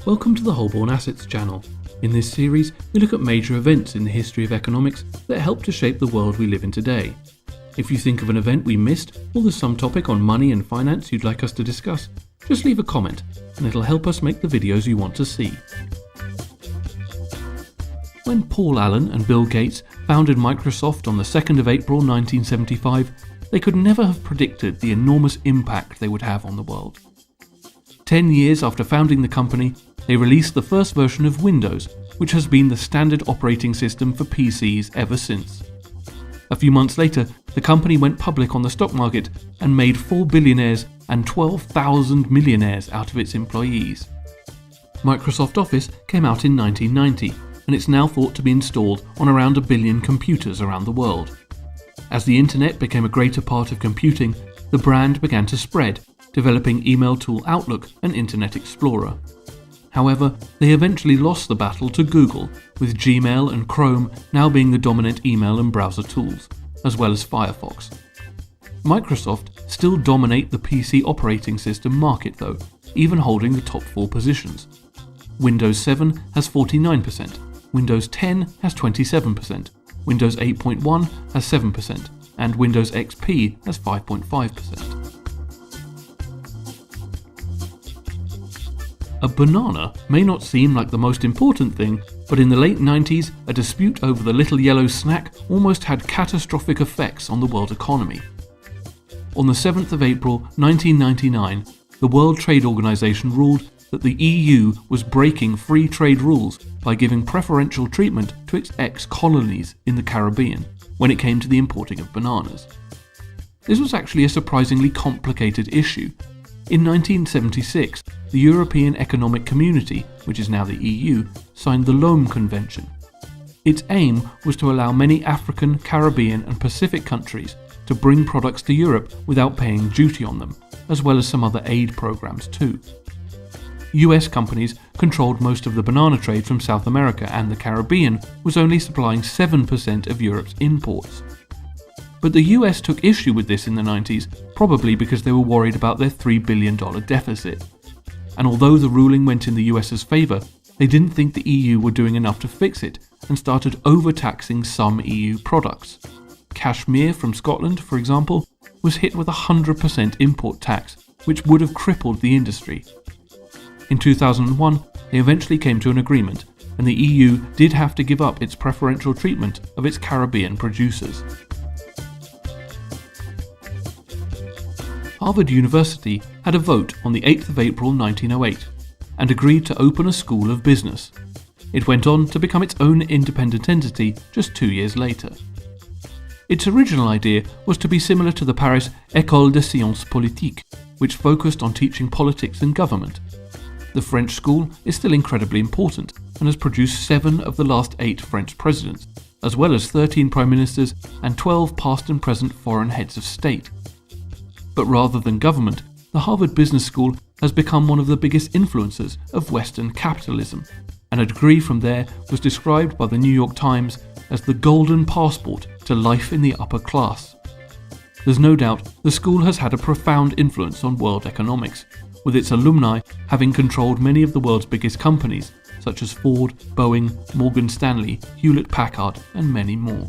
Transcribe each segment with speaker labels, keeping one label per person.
Speaker 1: Welcome to the Holborn Assets channel. In this series, we look at major events in the history of economics that help to shape the world we live in today. If you think of an event we missed, or there's some topic on money and finance you'd like us to discuss, just leave a comment and it'll help us make the videos you want to see. When Paul Allen and Bill Gates founded Microsoft on the 2nd of April 1975, they could never have predicted the enormous impact they would have on the world. 10 years after founding the company, they released the first version of Windows, which has been the standard operating system for PCs ever since. A few months later, the company went public on the stock market and made 4 billionaires and 12,000 millionaires out of its employees. Microsoft Office came out in 1990, and it's now thought to be installed on around 1 billion computers around the world. As the internet became a greater part of computing, the brand began to spread, developing email tool Outlook and Internet Explorer. However, they eventually lost the battle to Google, with Gmail and Chrome now being the dominant email and browser tools, as well as Firefox. Microsoft still dominate the PC operating system market though, even holding the top 4 positions. Windows 7 has 49%, Windows 10 has 27%, Windows 8.1 has 7%, and Windows XP has 5.5%. A banana may not seem like the most important thing, but in the late 90s, a dispute over the little yellow snack almost had catastrophic effects on the world economy. On the 7th of April 1999, the World Trade Organization ruled that the EU was breaking free trade rules by giving preferential treatment to its ex-colonies in the Caribbean when it came to the importing of bananas. This was actually a surprisingly complicated issue. In 1976, the European Economic Community, which is now the EU, signed the Lomme Convention. Its aim was to allow many African, Caribbean and Pacific countries to bring products to Europe without paying duty on them, as well as some other aid programs too. US companies controlled most of the banana trade from South America, and the Caribbean was only supplying 7% of Europe's imports. But the US took issue with this in the 90s, probably because they were worried about their $3 billion deficit. And although the ruling went in the US's favour, they didn't think the EU were doing enough to fix it and started overtaxing some EU products. Cashmere from Scotland, for example, was hit with a 100% import tax, which would have crippled the industry. In 2001, they eventually came to an agreement, and the EU did have to give up its preferential treatment of its Caribbean producers. Harvard University had a vote on the 8th of April 1908 and agreed to open a school of business. It went on to become its own independent entity just 2 years later. Its original idea was to be similar to the Paris École des Sciences Politiques, which focused on teaching politics and government. The French school is still incredibly important and has produced 7 of the last 8 French presidents, as well as 13 prime ministers and 12 past and present foreign heads of state. But rather than government, the Harvard Business School has become one of the biggest influencers of Western capitalism, and a degree from there was described by the New York Times as the golden passport to life in the upper class. There's no doubt the school has had a profound influence on world economics, with its alumni having controlled many of the world's biggest companies, such as Ford, Boeing, Morgan Stanley, Hewlett-Packard, and many more.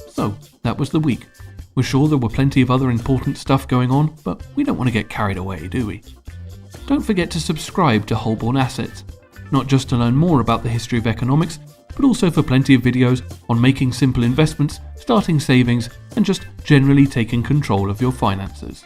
Speaker 1: So, that was the week. We're sure there were plenty of other important stuff going on, but we don't want to get carried away, do we? Don't forget to subscribe to Holborn Assets, not just to learn more about the history of economics, but also for plenty of videos on making simple investments, starting savings, and just generally taking control of your finances.